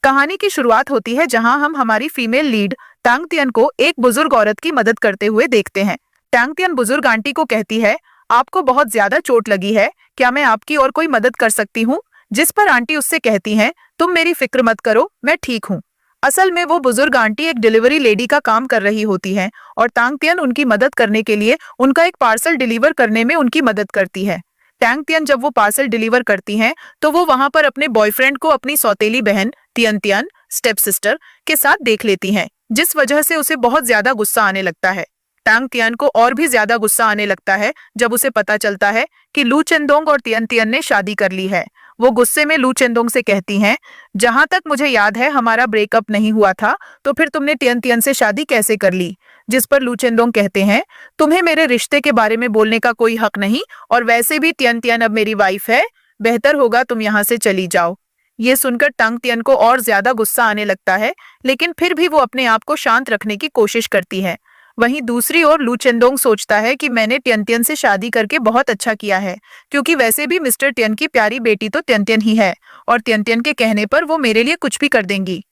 कहानी की शुरुआत होती है जहां हम हमारी फीमेल लीड टांग तियन को एक बुजुर्ग औरत की मदद करते हुए देखते हैं। टांग तियन बुजुर्ग आंटी को कहती है, आपको बहुत ज्यादा चोट लगी है, क्या मैं आपकी और कोई मदद कर सकती हूँ? जिस पर आंटी उससे कहती हैं, तुम मेरी फिक्र मत करो, मैं ठीक हूँ। असल में वो बुजुर्ग आंटी एक डिलीवरी लेडी का काम कर रही होती है और टांग तियन उनकी मदद करने के लिए उनका एक पार्सल डिलीवर करने में उनकी मदद करती है। टांग तियन जब वो पार्सल डिलीवर करती हैं, तो वो वहां पर अपने बॉयफ्रेंड को अपनी सौतेली बहन तियन तियन स्टेप सिस्टर के साथ देख लेती हैं, जिस वजह से उसे बहुत ज्यादा गुस्सा आने लगता है। टांग तियन को और भी ज्यादा गुस्सा आने लगता है जब उसे पता चलता है कि लू चेंदोंग और तियन तियन ने शादी कर ली है। वो गुस्से में लू चेंदोंग से कहती हैं, जहां तक मुझे याद है हमारा ब्रेकअप नहीं हुआ था, तो फिर तुमने तियन तियन से शादी कैसे कर ली? जिस पर लू चेंदोंग कहते हैं, तुम्हें मेरे रिश्ते के बारे में बोलने का कोई हक नहीं, और वैसे भी तियन तियन अब मेरी वाइफ है, बेहतर होगा तुम यहाँ से चली जाओ। ये सुनकर टांग तियन को और ज्यादा गुस्सा आने लगता है, लेकिन फिर भी वो अपने आप को शांत रखने की कोशिश करती है। वहीं दूसरी ओर लू चेंदोंग सोचता है कि मैंने तियन तियन से शादी करके बहुत अच्छा किया है, क्योंकि वैसे भी मिस्टर तियन की प्यारी बेटी तो तियन तियन ही है, और तियन तियन के कहने पर वो मेरे लिए कुछ भी कर देंगी।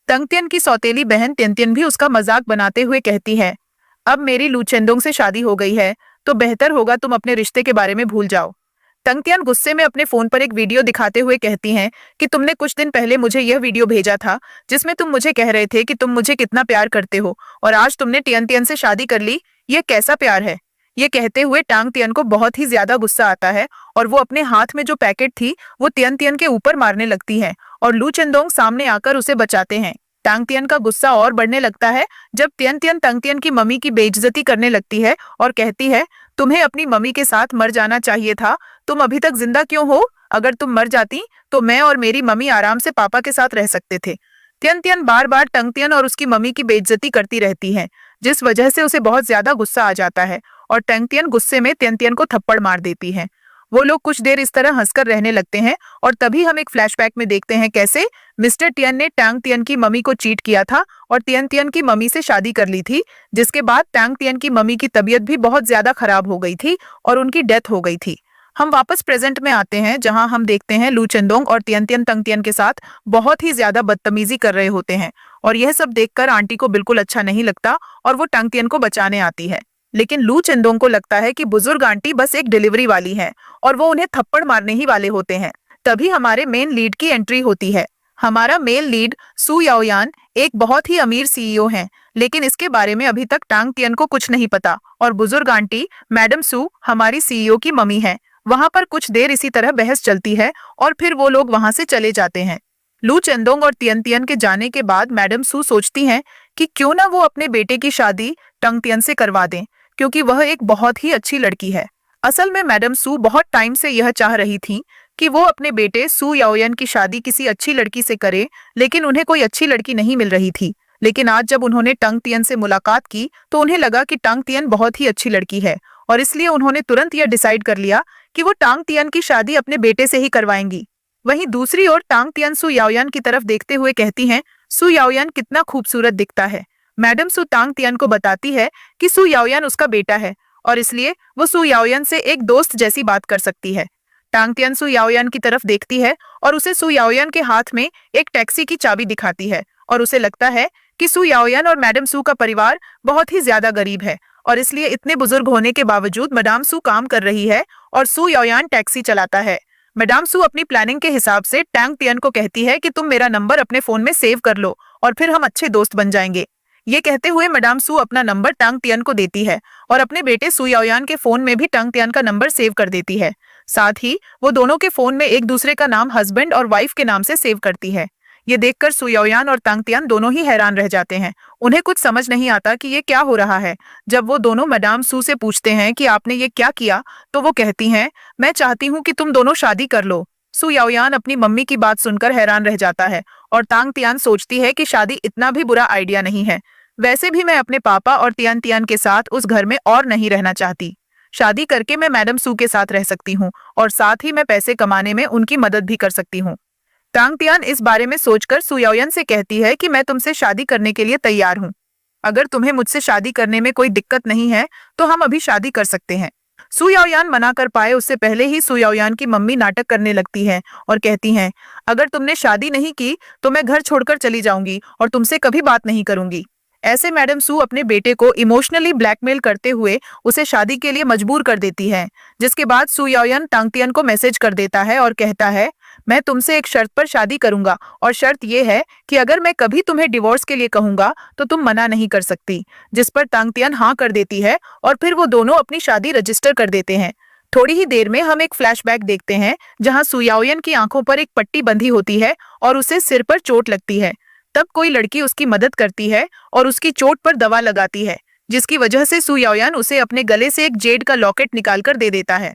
टांग तियन की सौतेली बहन तियन तियन भी उसका मजाक बनाते हुए कहती है, अब मेरी लू चेंदोंग से शादी हो गई है, तो बेहतर होगा तुम अपने रिश्ते के बारे में भूल जाओ। टांग तियन गुस्से में अपने फोन पर एक वीडियो दिखाते हुए कहती हैं कि तुमने कुछ दिन पहले मुझे यह वीडियो भेजा था जिसमें तुम मुझे कह रहे थे कि तुम मुझे कितना प्यार करते हो, और आज तुमने तियन तियन से शादी कर ली, यह कैसा प्यार है? ये कहते हुए टांग तियन को बहुत ही ज्यादा गुस्सा आता है और वो अपने हाथ में जो पैकेट थी वो तियन तियन के ऊपर मारने लगती है और लू चेंदोंग सामने आकर उसे बचाते हैं। टांग तियन का गुस्सा और बढ़ने लगता है जब तियन तियन टांग तियन की मम्मी की बेइज्जती करने लगती है और कहती है, तुम्हें अपनी मम्मी के साथ मर जाना चाहिए था, तुम अभी तक जिंदा क्यों हो? अगर तुम मर जाती तो मैं और मेरी मम्मी आराम से पापा के साथ रह सकते थे। तियन तियन बार बार टांग तियन और उसकी मम्मी की बेइज्जती करती रहती है, जिस वजह से उसे बहुत ज्यादा गुस्सा आ जाता है और टांग तियन गुस्से में तियन तियन को थप्पड़ मार देती है। वो लोग कुछ देर इस तरह हंसकर रहने लगते हैं और तभी हम एक फ्लैशबैक में देखते हैं कैसे मिस्टर तियन ने टांग तियन की मम्मी को चीट किया था और तियन तियन की मम्मी से शादी कर ली थी, जिसके बाद टांग तियन की मम्मी की तबीयत भी बहुत ज्यादा खराब हो गई थी और उनकी डेथ हो गई थी। हम वापस प्रेजेंट में आते हैं जहां हम देखते हैं लू चेंदोंग और तियन तियन टांग तियन के साथ बहुत ही ज्यादा बदतमीजी कर रहे होते हैं, और यह सब देखकर आंटी को बिल्कुल अच्छा नहीं लगता और वो टांग तियन को बचाने आती है। लेकिन लू चेंदोंग को लगता है कि बुजुर्ग आंटी बस एक डिलीवरी वाली है और वो उन्हें थप्पड़ मारने ही वाले होते हैं। तभी हमारे मेन लीड की एंट्री होती है। हमारा मेल लीड सू याओयान एक बहुत ही अमीर सीईओ हैं, लेकिन इसके बारे में अभी तक टांग तियन को कुछ नहीं पता, और बुजुर्ग आंटी मैडम सू हमारी सीईओ की मम्मी है। वहां पर कुछ देर इसी तरह बहस चलती है और फिर वो लोग वहां से चले जाते हैं। लू चेंदोंग और तियन तियन के जाने के बाद मैडम सू सोचती हैं कि क्यों ना वो अपने बेटे की शादी टांग तियन से करवा दें, क्योंकि वह एक बहुत ही अच्छी लड़की है। असल में मैडम सू बहुत टाइम से यह चाह रही थी कि वो अपने बेटे सू याओयान की शादी किसी अच्छी लड़की से करे, लेकिन उन्हें कोई अच्छी लड़की नहीं मिल रही थी। लेकिन आज जब उन्होंने टांग तियन से मुलाकात की तो उन्हें लगा कि टांग तियन बहुत ही अच्छी लड़की है, और इसलिए उन्होंने तुरंत यह डिसाइड कर लिया कि वो टांग तियन की शादी अपने बेटे से ही करवाएंगी। वहीं दूसरी ओर टांग तियन सू याओयान की तरफ देखते हुए कहती हैं, सू याओयान कितना खूबसूरत दिखता है। मैडम सू टांग तियन को बताती है कि सू याओयान उसका बेटा है और इसलिए वो सू याओयान से एक दोस्त जैसी बात कर सकती है। टांग तियन सू याओयान की तरफ देखती है और उसे सू याओयान के हाथ में एक टैक्सी की चाबी दिखाती है, और उसे लगता है कि सू याओयान और मैडम सू का परिवार बहुत ही ज्यादा गरीब है, और इसलिए इतने बुजुर्ग होने के बावजूद मैडम सू काम कर रही है और सू याओयान टैक्सी चलाता है। मैडम सू अपनी प्लानिंग के हिसाब से टांग तियन को कहती है कि तुम मेरा नंबर अपने फोन में सेव कर लो और फिर हम अच्छे दोस्त बन जाएंगे। ये कहते हुए मैडम सू अपना नंबर टांग तियन को देती है और अपने बेटे सू याओयान के फोन में भी टांग तियन का नंबर सेव कर देती है। साथ ही वो दोनों के फोन में एक दूसरे का नाम हस्बैंड और वाइफ के नाम से सेव करती है। ये देखकर सू याओयान और टांग तियन दोनों ही हैरान रह जाते हैं। उन्हें कुछ समझ नहीं आता कि ये क्या हो रहा है। जब वो दोनों मैडम सू से पूछते हैं कि आपने ये क्या किया, तो वो कहती हैं, मैं चाहती हूँ कि तुम दोनों शादी कर लो। सू याओयान अपनी मम्मी की बात सुनकर हैरान रह जाता है और टांग तियन सोचती है कि शादी इतना भी बुरा आइडिया नहीं है। वैसे भी मैं अपने पापा और तियन तियन के साथ उस घर में और नहीं रहना चाहती। शादी करके मैं मैडम सू के साथ रह सकती हूँ और साथ ही मैं पैसे कमाने में उनकी मदद भी कर सकती हूँ। टांग तियन इस बारे में सोचकर सू याओयान से कहती है कि मैं तुमसे शादी करने के लिए तैयार हूँ। अगर तुम्हें मुझसे शादी करने में कोई दिक्कत नहीं है तो हम अभी शादी कर सकते हैं। सु याओयान मना कर पाए उससे पहले ही सु याओयान की मम्मी नाटक करने लगती है और कहती हैं, अगर तुमने शादी नहीं की तो मैं घर छोड़कर चली जाऊंगी और तुमसे कभी बात नहीं करूंगी। ऐसे मैडम सु अपने बेटे को इमोशनली ब्लैकमेल करते हुए उसे शादी के लिए मजबूर कर देती है, जिसके बाद सु याओयान टांगतियन को मैसेज कर देता है और कहता है, मैं तुमसे एक शर्त पर शादी करूंगा और शर्त यह है कि अगर मैं कभी तुम्हें डिवोर्स के लिए कहूंगा तो तुम मना नहीं कर सकती। जिस पर टांगतियन हाँ कर देती है और फिर वो दोनों अपनी शादी रजिस्टर कर देते हैं। थोड़ी ही देर में हम एक फ्लैशबैक देखते हैं जहां सु याओयान की आंखों पर एक पट्टी बंधी होती है और उसे सिर पर चोट लगती है। तब कोई लड़की उसकी मदद करती है और उसकी चोट पर दवा लगाती है, जिसकी वजह से सु याओयान उसे अपने गले से एक जेड का लॉकेट निकालकर दे देता है।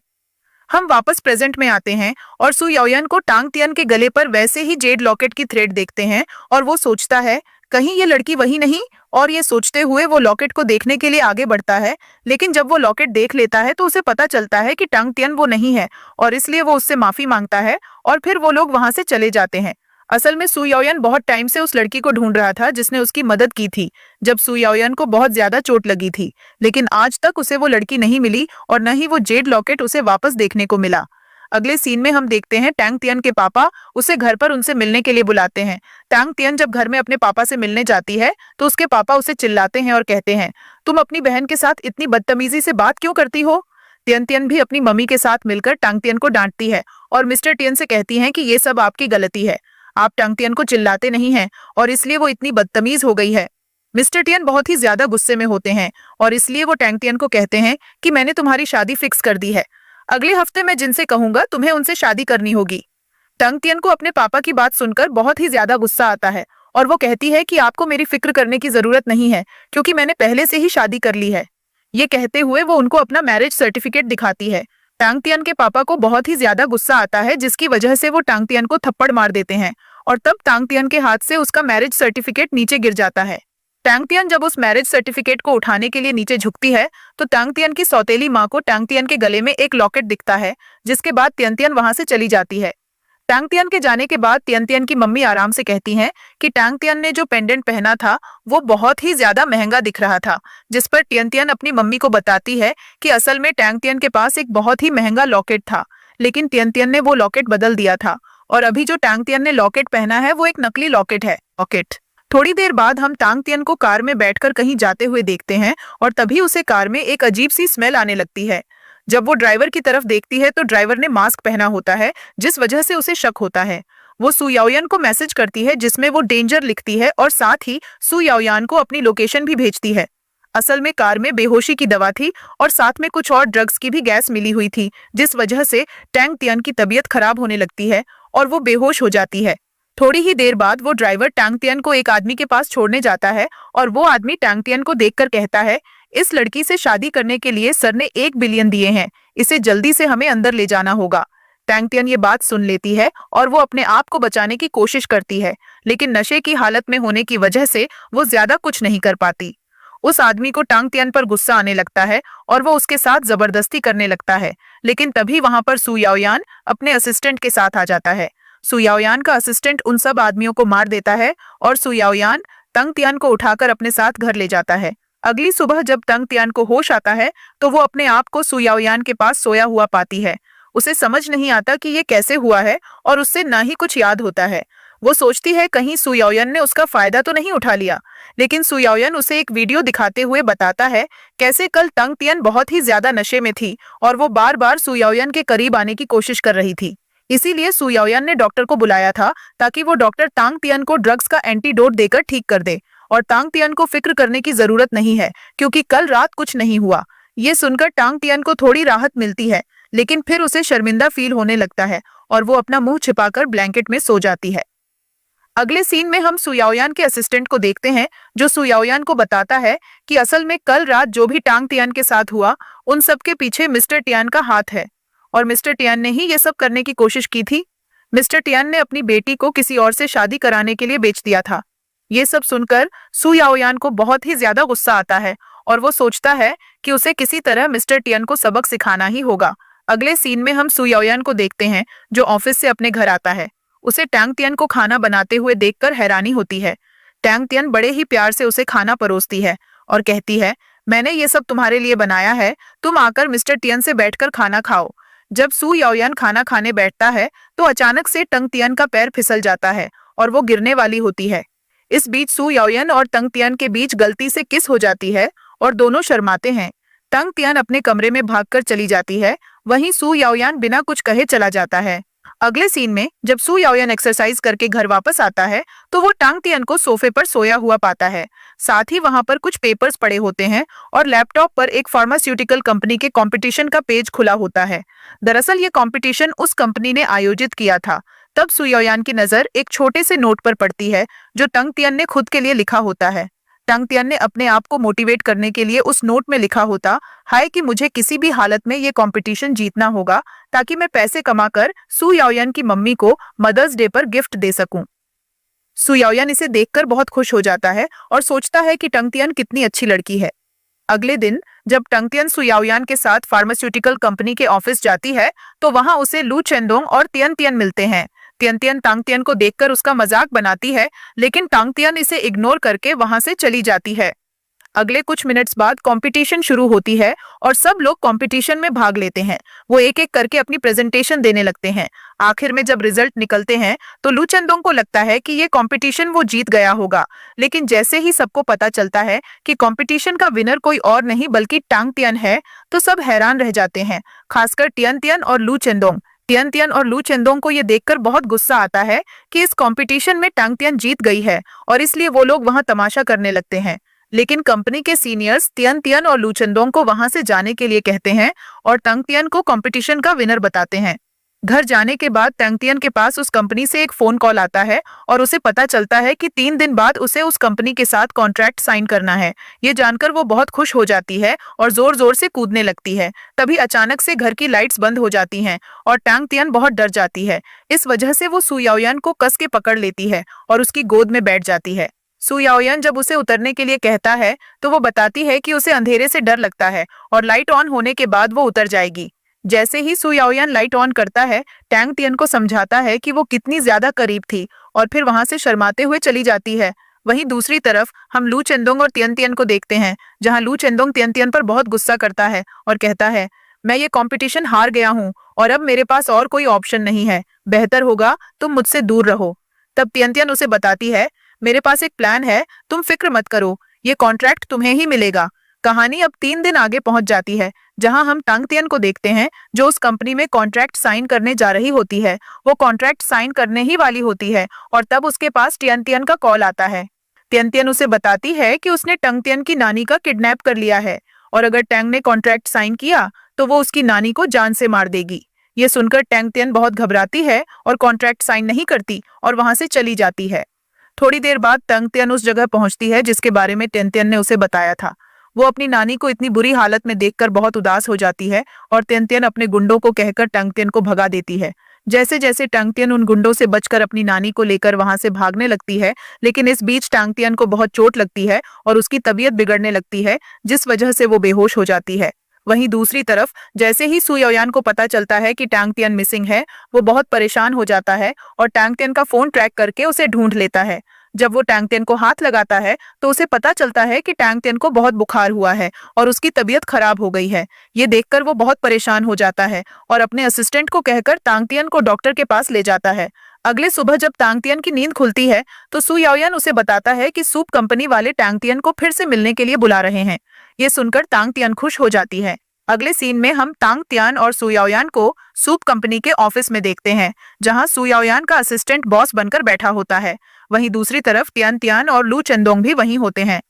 हम वापस प्रेजेंट में आते हैं और सु याओयान को टांगतियन के गले पर वैसे ही जेड लॉकेट की थ्रेड देखते हैं और वो सोचता है कहीं ये लड़की वही नहीं, और ये सोचते हुए वो लॉकेट को देखने के लिए आगे बढ़ता है। लेकिन जब वो लॉकेट देख लेता है तो उसे पता चलता है कि टांगतियन वो नहीं है और इसलिए वो उससे माफी मांगता है और फिर वो लोग वहां से चले जाते हैं। असल में सु याओयान बहुत टाइम से उस लड़की को ढूंढ रहा था जिसने उसकी मदद की थी जब सु याओयान को बहुत ज्यादा चोट लगी थी, लेकिन आज तक उसे वो लड़की नहीं मिली और न ही वो जेड लॉकेट उसे वापस देखने को मिला। अगले सीन में हम देखते हैं टांगतियन के पापा उसे घर पर उनसे मिलने के लिए बुलाते हैं। टांगतियन जब घर में अपने पापा से मिलने जाती है तो उसके पापा उसे चिल्लाते हैं और कहते हैं, तुम अपनी बहन के साथ इतनी बदतमीजी से बात क्यों करती हो। तियन भी अपनी मम्मी के साथ मिलकर टांगतियन को डांटती है और मिस्टर टियन से कहती है कि ये सब आपकी गलती है, आप टांगतियन को चिल्लाते नहीं हैं और इसलिए वो इतनी बदतमीज हो गई है। मिस्टर टियन बहुत ही ज्यादा गुस्से में होते हैं और इसलिए वो टांगतियन को कहते हैं कि मैंने तुम्हारी शादी फिक्स कर दी है, अगले हफ्ते मैं जिनसे कहूंगा तुम्हें उनसे शादी करनी होगी। टांगतियन को अपने पापा की बात सुनकर बहुत ही ज्यादा गुस्सा आता है और वो कहती है कि आपको मेरी फिक्र करने की जरूरत नहीं है क्योंकि मैंने पहले से ही शादी कर ली है। ये कहते हुए वो उनको अपना मैरिज सर्टिफिकेट दिखाती है। टांगतियन के पापा को बहुत ही ज्यादा गुस्सा आता है जिसकी वजह से वो टांगतियन को थप्पड़ मार देते हैं और तब टांगतियन के हाथ से उसका मैरिज सर्टिफिकेट नीचे गिर जाता है। टांगतियन जब उस मैरिज सर्टिफिकेट को उठाने के लिए नीचे झुकती है तो टांगतियन की सौतेली माँ को टांगतियन के गले में एक लॉकेट दिखता है, जिसके बाद तियन वहां से चली जाती है। टांगतियन के जाने के बाद तियन की मम्मी आराम से कहती हैं कि टांगतियन ने जो पेंडेंट पहना था वो बहुत ही ज्यादा महंगा दिख रहा था, जिस पर तियन अपनी मम्मी को बताती है कि असल में टांगतियन के पास एक बहुत ही महंगा लॉकेट था, लेकिन तियन ने वो लॉकेट बदल दिया था और अभी जो टांगतियन ने लॉकेट पहना है वो एक नकली लॉकेट है। थोड़ी देर बाद हम टांगतियन को कार में बैठकर कहीं जाते हुए देखते हैं और तभी उसे कार में एक अजीब सी स्मेल आने लगती है। जब वो ड्राइवर की तरफ देखती है तो ड्राइवर ने मास्क पहना होता है, जिस वजह से उसे शक होता है। वो सु याओयान को मैसेज करती है जिसमें वो डेंजर लिखती है और साथ ही सु याओयान को अपनी लोकेशन भी भेजती है। असल में कार में बेहोशी की दवा थी और साथ में कुछ और ड्रग्स की भी गैस मिली हुई थी, जिस वजह से टांगतियन की तबीयत खराब होने लगती है और वो बेहोश हो जाती है। थोड़ी ही देर बाद वो ड्राइवर टांगतियन को एक आदमी के पास छोड़ने जाता है और वो आदमी टांगतियन को देखकर कहता है, इस लड़की से शादी करने के लिए सर ने 1 बिलियन दिए हैं, इसे जल्दी से हमें अंदर ले जाना होगा। टांगतियन ये बात सुन लेती है और वो अपने आप को बचाने की कोशिश करती है, लेकिन नशे की हालत में होने की वजह से वो ज्यादा कुछ नहीं कर पाती। उस आदमी को टांगतियन पर गुस्सा आने लगता है और वो उसके साथ जबरदस्ती करने लगता है, लेकिन तभी वहां पर सु याओयान अपने असिस्टेंट के साथ आ जाता है। सु याओयान का असिस्टेंट उन सब आदमियों को मार देता है और सु याओयान टांगतियन को उठाकर अपने साथ घर ले जाता है। अगली सुबह जब टांगतियन को होश आता है तो वो अपने आप को सु याओयान के पास सोया हुआ पाती है। उसे समझ नहीं आता कि ये कैसे हुआ है और उससे ना ही कुछ याद होता है। वो सोचती है कहीं सु याओयान ने उसका फायदा तो नहीं उठा लिया, लेकिन सु याओयान उसे एक वीडियो दिखाते हुए बताता है कैसे कल टांगतियन बहुत ही ज्यादा नशे में थी और वो बार बार सु याओयान के करीब आने की कोशिश कर रही थी। इसीलिए सु याओयान ने डॉक्टर को बुलाया था ताकि वो डॉक्टर टांगतियन को ड्रग्स का एंटीडोट देकर ठीक कर दे और टांगतियन को फिक्र करने की जरूरत नहीं है क्योंकि कल रात कुछ नहीं हुआ। ये सुनकर टांगतियन को थोड़ी राहत मिलती है, लेकिन फिर उसे शर्मिंदा फील होने लगता है और वो अपना मुंह छिपाकर ब्लैंकेट में सो जाती है। अगले सीन में हम सु याओयान के असिस्टेंट को देखते हैं जो सु याओयान को बताता है कि असल में कल रात जो भी टांगतियन के साथ हुआ उन सब के पीछे मिस्टर टियन का हाथ है और मिस्टर टियन ने ही ये सब करने की कोशिश की थी। मिस्टर टियन ने अपनी बेटी को किसी और से शादी कराने के लिए बेच दिया था। ये सब सुनकर सु याओयान को बहुत ही ज्यादा गुस्सा आता है और वो सोचता है कि उसे किसी तरह मिस्टर टियन को सबक सिखाना ही होगा। अगले सीन में हम सु याओयान को देखते हैं जो ऑफिस से अपने घर आता है। उसे टांगतियन को खाना बनाते हुए देखकर हैरानी होती है। टांगतियन बड़े ही प्यार से उसे खाना परोसती है और कहती है, मैंने ये सब तुम्हारे लिए बनाया है, तुम आकर मिस्टर टियन से बैठकर खाना खाओ। जब सू याओयान खाना खाने बैठता है तो अचानक से टंग तियन का पैर फिसल जाता है और वो गिरने वाली होती है। इस बीच सू याओयान और टंग तियन के बीच गलती से किस हो जाती है और दोनों शर्माते हैं। टंग तियन अपने कमरे में भागकर चली जाती है, वहीं सू याओयान बिना कुछ कहे चला जाता है। अगले सीन में जब सू याओयान एक्सरसाइज करके घर वापस आता है तो वो टांग तियन को सोफे पर सोया हुआ पाता है। साथ ही वहां पर कुछ पेपर्स पड़े होते हैं और लैपटॉप पर एक फार्मास्यूटिकल कंपनी के कंपटीशन का पेज खुला होता है। दरअसल ये कंपटीशन उस कंपनी ने आयोजित किया था। तब सू याओयान की नजर एक छोटे से नोट पर पड़ती है जो टंग तियन ने खुद के लिए लिखा होता है। टंग तियन ने अपने आप को मोटिवेट करने के लिए उस नोट में लिखा होता है कि मुझे किसी भी हालत में ये कंपटीशन जीतना होगा ताकि मैं पैसे कमाकर सू याओयान की मम्मी को मदर्स डे पर गिफ्ट दे सकूं। सू याओयान इसे देखकर बहुत खुश हो जाता है और सोचता है कि टंग तियन कितनी अच्छी लड़की है। अगले दिन जब टंग तियन सू याओयान के साथ फार्मास्यूटिकल कंपनी के ऑफिस जाती है तो वहां उसे लू चेंदोंग और तियन तियन मिलते हैं। तियन तियन टांग तियन को देखकर उसका मजाक बनाती है, लेकिन टांग तियन इसे इग्नोर करके वहां से चली जाती है। अगले कुछ मिनट्स बाद कंपटीशन शुरू होती है और सब लोग कंपटीशन में भाग लेते हैं। वो एक एक करके अपनी प्रेजेंटेशन देने लगते हैं। आखिर में जब रिजल्ट निकलते हैं तो लू चेंदोंग को लगता है कि ये कंपटीशन वो जीत गया होगा, लेकिन जैसे ही सबको पता चलता है कि कंपटीशन का विनर कोई और नहीं बल्कि टांग तियन है तो सब हैरान रह जाते हैं, खासकर तियन तियन और लू चेंदोंग। तियन तियन और लू चेंदोंग को ये देखकर बहुत गुस्सा आता है कि इस कंपटीशन में टांग तियन जीत गई है और इसलिए वो लोग वहां तमाशा करने लगते हैं। लेकिन कंपनी के सीनियर्स तियन तियन और लू चेंदोंग को वहां से जाने के लिए कहते हैं और टांग तियन को कंपटीशन का विनर बताते हैं। घर जाने के बाद टांग तियन के पास उस कंपनी से एक फोन कॉल आता है और उसे पता चलता है कि 3 दिन बाद उसे उस कंपनी के साथ कॉन्ट्रैक्ट साइन करना है। ये जानकर वो बहुत खुश हो जाती है और जोर जोर से कूदने लगती है। तभी अचानक से घर की लाइट्स बंद हो जाती हैं और टांग तियन बहुत डर जाती है। इस वजह से वो सू याओयान को कस के पकड़ लेती है और उसकी गोद में बैठ जाती है। सू याओयान जब उसे उतरने के लिए कहता है तो वो बताती है कि उसे अंधेरे से डर लगता है और लाइट ऑन होने के बाद वो उतर जाएगी। जैसे ही सू याओयान लाइट ऑन करता है, टांग तियन को समझाता है कि वो कितनी ज्यादा करीब थी और फिर वहां से शर्माते हुए चली जाती है। वहीं दूसरी तरफ हम लू चेंदोंग और तियन तियन को देखते हैं, जहां लू चेंदोंग तियन तियन पर बहुत गुस्सा करता है और कहता है, मैं ये कंपटीशन हार गया हूँ और अब मेरे पास और कोई ऑप्शन नहीं है, बेहतर होगा तुम मुझसे दूर रहो। तब तियन तियन उसे बताती है, मेरे पास एक प्लान है, तुम फिक्र मत करो, ये कॉन्ट्रैक्ट तुम्हें ही मिलेगा। कहानी अब 3 दिन आगे पहुंच जाती है, जहां हम टांग तियन को देखते हैं जो उस कंपनी में कॉन्ट्रैक्ट साइन करने जा रही होती है। वो कॉन्ट्रैक्ट साइन करने ही वाली होती है और तब उसके पास तियन तियन का कॉल आता है। तियन तियन उसे बताती है कि उसने टंग तियन की नानी का किडनैप कर लिया है और अगर टैंग ने कॉन्ट्रैक्ट साइन किया तो वो उसकी नानी को जान से मार देगी। ये सुनकर टांग तियन बहुत घबराती है और कॉन्ट्रैक्ट साइन नहीं करती और वहां से चली जाती है। थोड़ी देर बाद टांग तियन उस जगह पहुंचती है जिसके बारे में तियन तियन ने उसे बताया था। वो अपनी नानी को इतनी बुरी हालत में देखकर बहुत उदास हो जाती है और तियन तियन अपने गुंडों को कहकर टांग तियन को भगा देती है। जैसे जैसे टांग तियन उन गुंडों से बचकर अपनी नानी को लेकर वहां से भागने लगती है, लेकिन इस बीच टांग तियन को बहुत चोट लगती है और उसकी तबीयत बिगड़ने लगती है, जिस वजह से वो बेहोश हो जाती है। वहीं दूसरी तरफ जैसे ही सू याओयान को पता चलता है कि टांग तियन मिसिंग है, वो बहुत परेशान हो जाता है और टांग तियन का फोन ट्रैक करके उसे ढूंढ लेता है। जब वो टांग तियन को हाथ लगाता है तो उसे पता चलता है कि टांग तियन को बहुत बुखार हुआ है और उसकी तबीयत खराब हो गई है। ये देखकर वो बहुत परेशान हो जाता है और अपने असिस्टेंट को कहकर टांग तियन को डॉक्टर के पास ले जाता है। अगले सुबह जब टांग तियन की नींद खुलती है तो सू याओयान उसे बताता है कि सूप कंपनी वाले टांग तियन को फिर से मिलने के लिए बुला रहे हैं। ये सुनकर टांग तियन खुश हो जाती है। अगले सीन में हम टांग तियन और सू याओयान को सूप कंपनी के ऑफिस में देखते हैं, जहां सू याओयान का असिस्टेंट बॉस बनकर बैठा होता है। वहीं दूसरी तरफ तियन तियन और लू चेंदोंग भी वहीं होते हैं।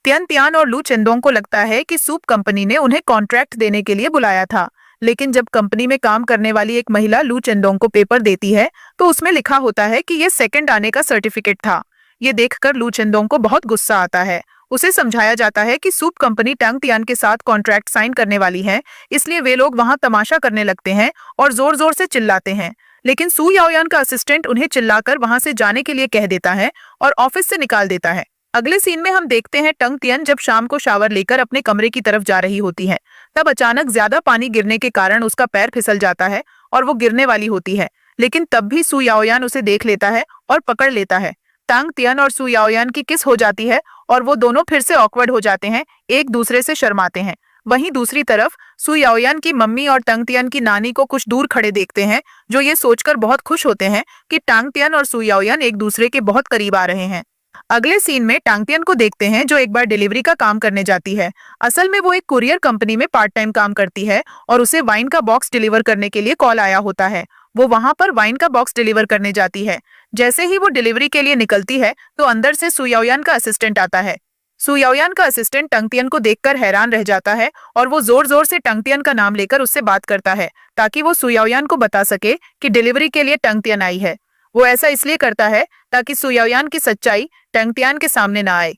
तियन तियन और लू चेंदोंग को लगता है कि सूप कंपनी ने उन्हें कॉन्ट्रैक्ट देने के लिए बुलाया था, लेकिन जब कंपनी में काम करने वाली एक महिला लू चेंदोंग को पेपर देती है तो उसमें लिखा होता है कि ये सेकंड आने का सर्टिफिकेट था। ये देखकर लू चेंदोंग को बहुत गुस्सा आता है। उसे समझाया जाता है कि सूप कंपनी टांग तियन के साथ कॉन्ट्रैक्ट साइन करने वाली है, इसलिए वे लोग वहां तमाशा करने लगते हैं और जोर जोर से चिल्लाते हैं, लेकिन सू याओयान का असिस्टेंट उन्हें चिल्लाकर वहां से जाने के लिए कह देता है और ऑफिस से निकाल देता है। अगले सीन में हम देखते हैं टांग तियन जब शाम को शावर लेकर अपने कमरे की तरफ जा रही होती है, तब अचानक ज्यादा पानी गिरने के कारण उसका पैर फिसल जाता है और वो गिरने वाली होती है, लेकिन तब भी सू याओयान उसे देख लेता है और पकड़ लेता है। टांग तियन और सु याओयान की किस हो जाती है और वो दोनों फिर से ऑकवर्ड हो जाते हैं, एक दूसरे से शर्माते हैं। वहीं दूसरी तरफ सु याओयान की मम्मी और टांग तियन की नानी को कुछ दूर खड़े देखते हैं, जो ये सोचकर बहुत खुश होते हैं कि टांग तियन और सु याओयान एक दूसरे के बहुत करीब आ रहे हैं। अगले सीन में टांग तियन को देखते हैं, जो एक बार डिलीवरी का काम करने जाती है। असल में वो एक कुरियर कंपनी में पार्ट टाइम काम करती है और उसे वाइन का बॉक्स डिलीवर करने के लिए कॉल आया होता है। वो वहां पर वाइन का बॉक्स डिलीवर करने जाती है। जैसे ही वो डिलीवरी के लिए निकलती है तो अंदर से सु याओयान का असिस्टेंट आता है। सु याओयान का असिस्टेंट टांग तियन को देखकर हैरान रह जाता है और वो जोर जोर से टांग तियन का नाम लेकर उससे बात करता है, ताकि वो सु याओयान को बता सके कि डिलीवरी के लिए टांग तियन आई है। वो ऐसा इसलिए करता है ताकि सु याओयान की सच्चाई टांग तियन के सामने ना आए।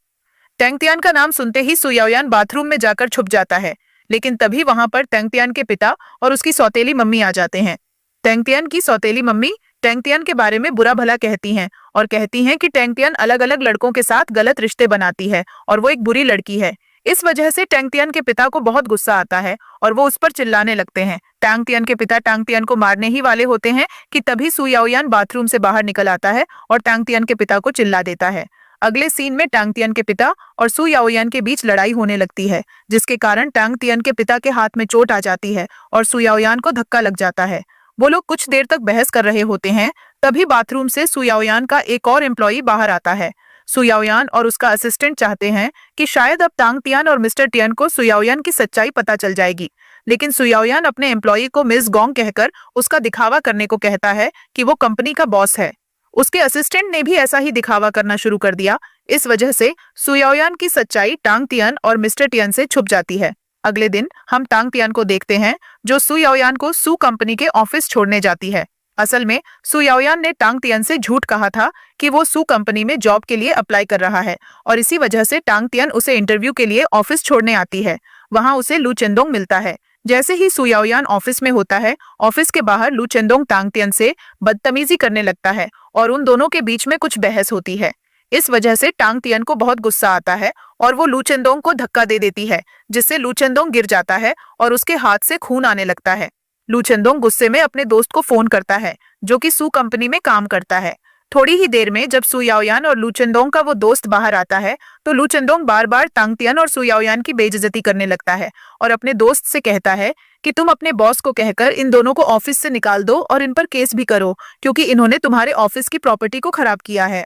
टांग तियन का नाम सुनते ही सु याओयान बाथरूम में जाकर छुप जाता है, लेकिन तभी वहां पर टांग तियन के पिता और उसकी सौतेली मम्मी आ जाते हैं। टांग तियन की सौतेली मम्मी टांग तियन के बारे में बुरा भला कहती हैं और कहती हैं कि टांग तियन अलग अलग लड़कों के साथ गलत रिश्ते बनाती है और वो एक बुरी लड़की है। इस वजह से टांग तियन के पिता को बहुत गुस्सा आता है और वो उस पर चिल्लाने लगते हैं। टांग तियन के पिता टांग तियन को मारने ही वाले होते हैं कि तभी सु याओयान बाथरूम से बाहर निकल आता है और टांग तियन के पिता को चिल्ला देता है। अगले सीन में टांग तियन के पिता और सु याओयान के बीच लड़ाई होने लगती है, जिसके कारण टांग तियन के पिता के हाथ में चोट आ जाती है और सु याओयान को धक्का लग जाता है। वो लोग कुछ देर तक बहस कर रहे होते हैं, तभी बाथरूम से सु याओयान का एक और एम्प्लॉई बाहर आता है। सु याओयान और उसका असिस्टेंट चाहते हैं कि शायद अब टांग तियन और मिस्टर तियन को सु याओयान की सच्चाई पता चल जाएगी, लेकिन सु याओयान अपने एम्प्लॉई को मिस गोंग कहकर उसका दिखावा करने को कहता है कि वो कंपनी का बॉस है। उसके असिस्टेंट ने भी ऐसा ही दिखावा करना शुरू कर दिया। इस वजह से सु याओयान की सच्चाई टांग तियन और मिस्टर तियन से छुप जाती है। अगले दिन हम टांग तियन को देखते हैं, जो सु याओयान को सु कंपनी के ऑफिस छोड़ने जाती है। असल में सु याओयान ने टांग तियन से झूठ कहा था कि वो सु कंपनी में जॉब के लिए अप्लाई कर रहा है और इसी वजह से टांग तियन उसे इंटरव्यू के लिए ऑफिस छोड़ने आती है। वहां उसे लू चेंदोंग मिलता है। जैसे ही सु याओयान ऑफिस में होता है, ऑफिस के बाहर लू चेंदोंग टांग तियन से बदतमीजी करने लगता है और उन दोनों के बीच में कुछ बहस होती है। इस वजह से टांग तियन को बहुत गुस्सा आता है और वो लू चेंदोंग को धक्का दे देती है, जिससे लू चेंदोंग गिर जाता है और उसके हाथ से खून आने लगता है। लू चेंदोंग गुस्से में अपने दोस्त को फोन करता है, जो कि सु कंपनी में काम करता है। थोड़ी ही देर में जब सु याओयान और लू चेंदोंग का वो दोस्त बाहर आता है, तो लू चेंदोंग बार बार टांग तियन और सु याओयान की बेइज्जती करने लगता है और अपने दोस्त से कहता है कि तुम अपने बॉस को कहकर इन दोनों को ऑफिस से निकाल दो और इन पर केस भी करो, क्योंकि इन्होंने तुम्हारे ऑफिस की प्रॉपर्टी को खराब किया है।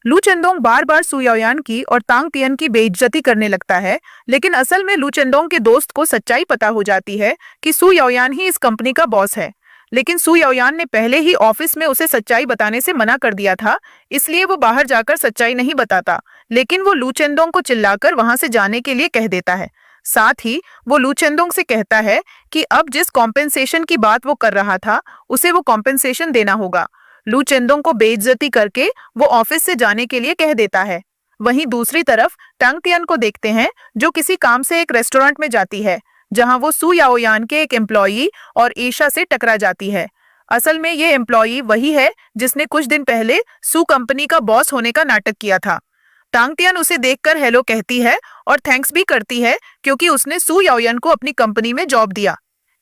लू चेंदोंग बार बार सु याओयान की और टांग तियन की बेइज्जती करने लगता है, लेकिन असल में लू चेंदोंग के दोस्त को सच्चाई पता हो जाती है कि सु याओयान ही इस कंपनी का बॉस है। लेकिन सु याओयान ने पहले ही ऑफिस में उसे सच्चाई बताने से मना कर दिया था, इसलिए वो बाहर जाकर सच्चाई नहीं बताता, लेकिन वो लू चेंदोंग को चिल्लाकर वहां से जाने के लिए कह देता है। साथ ही वो लू चेंदोंग से कहता है कि अब जिस कॉम्पेंसेशन की बात वो कर रहा था, उसे वो कॉम्पेंसेशन देना होगा। लू चेंदोंग को बेइज्जती करके वो ऑफिस से जाने के लिए कह देता है। वहीं दूसरी तरफ टांग तियन को देखते हैं, जो किसी काम से एक रेस्टोरेंट में जाती है, जहां वो सु याओयान के एक एम्प्लॉई और ईशा से टकरा जाती है। असल में ये एम्प्लॉई वही है जिसने कुछ दिन पहले सु कंपनी का बॉस होने का नाटक किया था। टांग तियन उसे देखकर हेलो कहती है और थैंक्स भी करती है, क्योंकि उसने सु याओयान को अपनी कंपनी में जॉब दिया।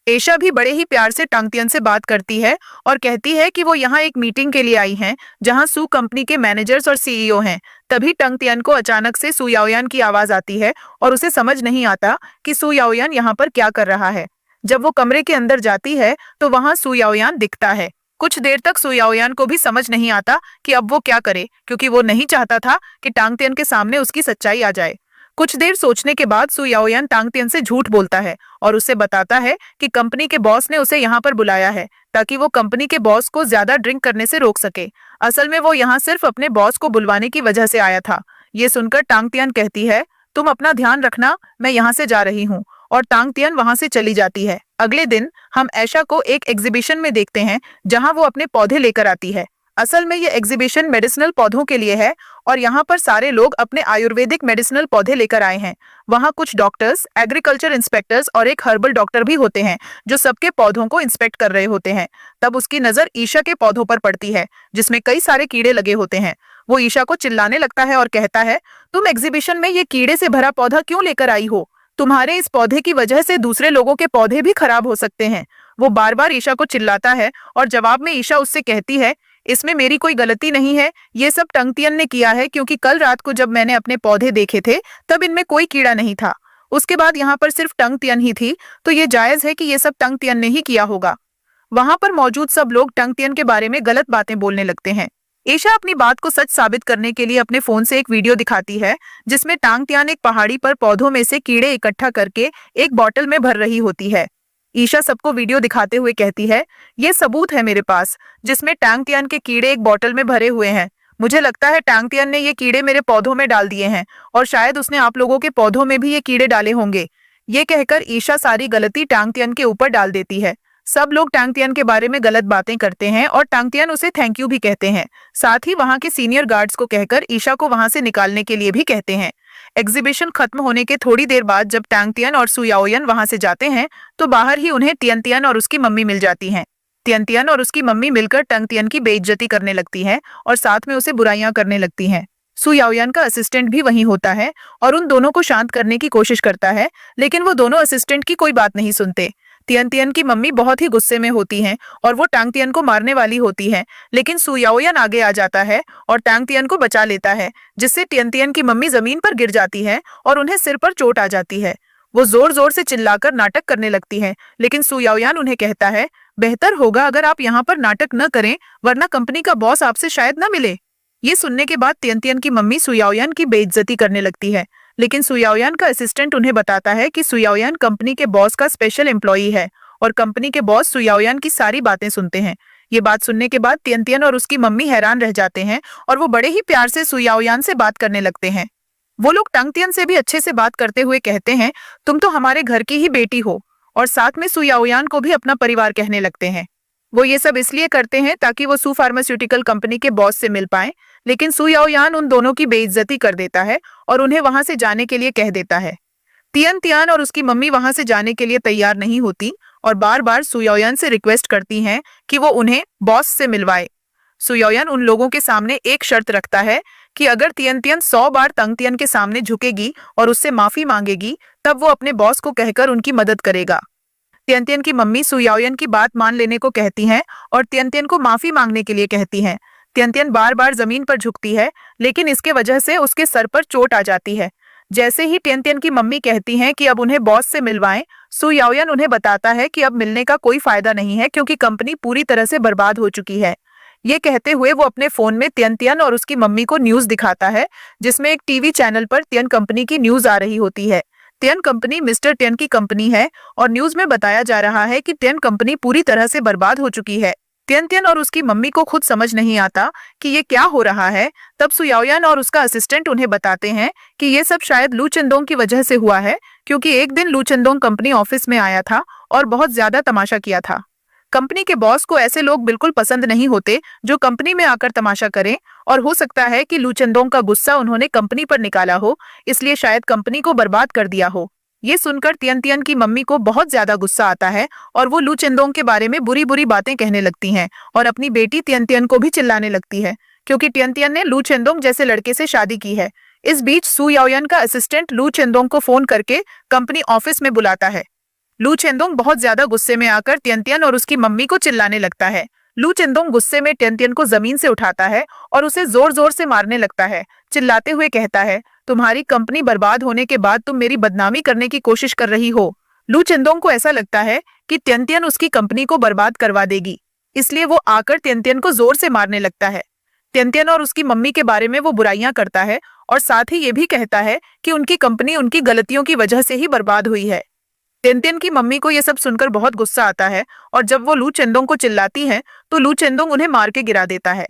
एशा भी बड़े ही प्यार से टांग तियन से बात करती है और कहती है कि वो यहाँ एक मीटिंग के लिए आई हैं, जहाँ सु कंपनी के मैनेजर्स और सीईओ हैं। तभी टांग तियन को अचानक से सु याओयान की आवाज आती है और उसे समझ नहीं आता कि सु याओयान यहाँ पर क्या कर रहा है। जब वो कमरे के अंदर जाती है तो वहाँ सु याओयान दिखता है। कुछ देर तक सु याओयान को भी समझ नहीं आता कि अब वो क्या करे, क्योंकि वो नहीं चाहता था कि टांग तियन के सामने उसकी सच्चाई आ जाए। कुछ देर सोचने के बाद सु याओयान टांग तियन से झूठ बोलता है और उसे बताता है कि कंपनी के बॉस ने उसे यहाँ पर बुलाया है ताकि वो कंपनी के बॉस को ज्यादा ड्रिंक करने से रोक सके। असल में वो यहाँ सिर्फ अपने बॉस को बुलवाने की वजह से आया था। ये सुनकर टांग तियन कहती है, तुम अपना ध्यान रखना, मैं यहाँ से जा रही हूँ, और टांग तियन वहां से चली जाती है। अगले दिन हम ऐशा को एक एग्जीबिशन में देखते हैं, जहाँ वो अपने पौधे लेकर आती है। असल में ये एग्जीबिशन मेडिसिनल पौधों के लिए है और यहाँ पर सारे लोग अपने आयुर्वेदिक मेडिसिनल पौधे लेकर आए हैं। वहाँ कुछ डॉक्टर्स, एग्रीकल्चर इंस्पेक्टर्स और एक हर्बल डॉक्टर भी होते हैं, जो सबके पौधों को इंस्पेक्ट कर रहे होते हैं। तब उसकी नजर ईशा के पौधों पर पड़ती है, जिसमें कई सारे कीड़े लगे होते हैं। वो ईशा को चिल्लाने लगता है और कहता है, तुम एग्जीबिशन में ये कीड़े से भरा पौधा क्यों लेकर आई हो? तुम्हारे इस पौधे की वजह से दूसरे लोगों के पौधे भी खराब हो सकते हैं। वो बार बार ईशा को चिल्लाता है और जवाब में ईशा उससे कहती है इसमें मेरी कोई गलती नहीं है, ये सब टंग तियन ने किया है क्योंकि कल रात को जब मैंने अपने पौधे देखे थे तब इनमें कोई कीड़ा नहीं था। उसके बाद यहाँ पर सिर्फ टंग तियन ही थी, तो ये जायज है कि ये सब टंग तियन ने ही किया होगा। वहां पर मौजूद सब लोग टंग तियन के बारे में गलत बातें बोलने लगते हैं। ईशा अपनी बात को सच साबित करने के लिए अपने फोन से एक वीडियो दिखाती है जिसमें टांग तियान एक पहाड़ी पर पौधों में से कीड़े इकट्ठा करके एक बोतल में भर रही होती है। ईशा सबको वीडियो दिखाते हुए कहती है, ये सबूत है मेरे पास जिसमें टांग तियान के कीड़े एक बोतल में भरे हुए हैं। मुझे लगता है टांग तियान ने ये कीड़े मेरे पौधों में डाल दिए हैं और शायद उसने आप लोगों के पौधों में भी ये कीड़े डाले होंगे। ये कहकर ईशा सारी गलती टांग तियान के ऊपर डाल देती है। सब लोग टांग तियान के बारे में गलत बातें करते हैं और टांग तियान उसे थैंक यू भी कहते हैं। साथ ही वहां के सीनियर गार्ड्स को कहकर ईशा को वहां से निकालने के लिए भी कहते हैं। एग्जीबिशन खत्म होने के थोड़ी देर बाद जब टांग तियान और सुयाओयन वहां से जाते हैं तो बाहर ही उन्हें तियन तियान और उसकी मम्मी मिल जाती हैं। तियन तियान और उसकी मम्मी मिलकर टंग तियान की बेइज्जती करने लगती हैं और साथ में उसे बुराइयां करने लगती हैं। सुयाओयन का असिस्टेंट भी वहीं होता है और उन दोनों को शांत करने की कोशिश करता है, लेकिन वो दोनों असिस्टेंट की कोई बात नहीं सुनते। तियन तियन की मम्मी बहुत ही गुस्से में होती हैं और वो टांग तियन को मारने वाली होती है, लेकिन सुयाओयन आगे आ जाता है और टांग तियन को बचा लेता है, जिससे तियन तियन की मम्मी जमीन पर गिर जाती है और उन्हें सिर पर चोट आ जाती है। वो जोर जोर से चिल्लाकर नाटक करने लगती है, लेकिन सुयाओयन उन्हें कहता है, बेहतर होगा अगर आप यहाँ पर नाटक न करें, वरना कंपनी का बॉस आपसे शायद न मिले। ये सुनने के बाद तियन तियन की मम्मी सुयाओयन की बेइज्जती करने लगती है, लेकिन सुयाओयन का असिस्टेंट उन्हें बताता है कि सुयाओयन कंपनी के बॉस का स्पेशल एम्प्लॉई है और कंपनी के बॉस सुयाओयन की सारी बातें सुनते हैं। ये बात सुनने के बाद तियन तियन और उसकी मम्मी हैरान रह जाते हैं और वो बड़े ही प्यार से सुयाओयन से बात करने लगते हैं। वो लोग टंग तियन से भी अच्छे से बात करते हुए कहते हैं, तुम तो हमारे घर की ही बेटी हो, और साथ में सुयाओयन को भी अपना परिवार कहने लगते हैं। वो ये सब इसलिए करते हैं ताकि वो सू फार्मास्यूटिकल कंपनी के बॉस से मिल पाए, लेकिन सुयाओयन उन दोनों की बेइज्जती कर देता है और उन्हें वहां से जाने के लिए कह देता है। तियन तियान और उसकी मम्मी वहां से जाने के लिए तैयार नहीं होती और बार बार सुयाओयन से रिक्वेस्ट करती हैं कि वो उन्हें बॉस से मिलवाए। सुयाओयन उन लोगों के सामने एक शर्त रखता है कि अगर तियन तियन 100 बार तंग तियन के सामने झुकेगी और उससे माफी मांगेगी, तब वो अपने बॉस को कहकर उनकी मदद करेगा। तियन तियन की मम्मी सुयाओयन की बात मान लेने को कहती हैं और तियन तियन को माफी मांगने के लिए कहती हैं। तियन तियन बार बार जमीन पर झुकती है, लेकिन इसके वजह से उसके सर पर चोट आ जाती है। जैसे ही तियन तियन की मम्मी कहती हैं कि अब उन्हें बॉस से मिलवाएं, सुयाओयन उन्हें बताता है कि अब मिलने का कोई फायदा नहीं है क्योंकि कंपनी पूरी तरह से बर्बाद हो चुकी है। ये कहते हुए वो अपने फोन में तियन तियन और उसकी मम्मी को न्यूज दिखाता है, जिसमें एक टीवी चैनल पर तियन कंपनी की न्यूज आ रही होती है। तियन कंपनी मिस्टर तियन की कंपनी है और न्यूज में बताया जा रहा है कि तियन कंपनी पूरी तरह से बर्बाद हो चुकी है। तियन तियन और उसकी मम्मी को खुद समझ नहीं आता कि ये क्या हो रहा है। तब सुयाओयन और उसका असिस्टेंट उन्हें बताते हैं कि ये सब शायद लू चेंदोंग की वजह से हुआ है, क्योंकि एक दिन लू चेंदोंग कंपनी ऑफिस में आया था और बहुत ज्यादा तमाशा किया था। कंपनी के बॉस को ऐसे लोग बिल्कुल पसंद नहीं होते जो कंपनी में आकर तमाशा करें, और हो सकता है कि लू चेंदोंग का गुस्सा उन्होंने कंपनी पर निकाला हो, इसलिए शायद कंपनी को बर्बाद कर दिया हो। ये सुनकर तियन तियन की मम्मी को बहुत ज्यादा गुस्सा आता है और वो लू चेंदोंग के बारे में बुरी बुरी बातें कहने लगती हैं और अपनी बेटी तियन तियन को भी चिल्लाने लगती है, क्योंकि तियन तियन ने लू चेंदोंग जैसे लड़के से शादी की है। इस बीच सुयाओयन का असिस्टेंट लू चेंदोंग को फोन करके कंपनी ऑफिस में बुलाता है। लू चेंदोंग बहुत ज्यादा गुस्से में आकर तियन तियन और उसकी मम्मी को चिल्लाने लगता है। लू चेंदोंग गुस्से में तियन तियन को जमीन से उठाता है और उसे जोर जोर से मारने लगता है, चिल्लाते हुए कहता है, तुम्हारी कंपनी बर्बाद होने के बाद तुम मेरी बदनामी करने की कोशिश कर रही हो। लू चेंदोंग को ऐसा लगता है कि तियन तियन उसकी कंपनी को बर्बाद करवा देगी, इसलिए वो आकर तियन तियन को जोर से मारने लगता है। तियन तियन और उसकी मम्मी के बारे में वो बुराइयां करता है और साथ ही ये भी कहता है कि उनकी कंपनी उनकी गलतियों की वजह से ही बर्बाद हुई है। तियन तियन की मम्मी को यह सब सुनकर बहुत गुस्सा आता है और जब वो लू चेंदोंग को चिल्लाती है तो लू चेंदोंग उन्हें मार के गिरा देता है।